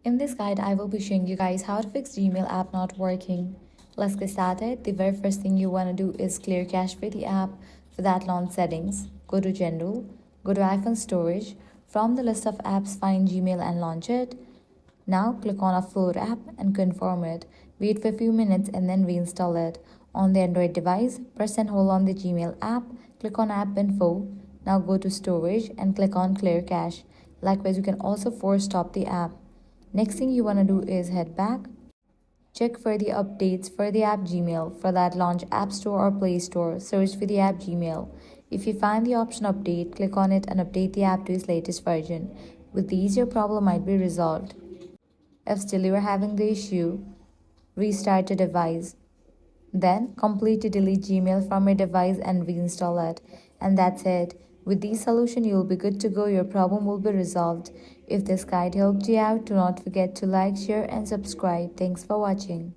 In this guide, I will be showing you guys how to fix Gmail app not working. Let's get started. The very first thing you want to do is clear cache for the app. For that, launch settings, go to general, go to iPhone storage. From the list of apps, find Gmail and launch it. Now click on Upload app and confirm it. Wait for a few minutes and then reinstall it. On the Android device, press and hold on the Gmail app, click on App Info. Now go to Storage and click on Clear Cache. Likewise, you can also force stop the app. Next thing you want to do is head back. Check for the updates for the app Gmail. For that, launch App Store or Play Store. Search for the app Gmail. If you find the option Update, click on it and update the app to its latest version. With these, your problem might be resolved. If still you are having the issue, restart your device. Then completely delete Gmail from your device and reinstall it. And that's it. With this solution, you will be good to go. Your problem will be resolved. If this guide helped you out, do not forget to like, share, and subscribe. Thanks for watching.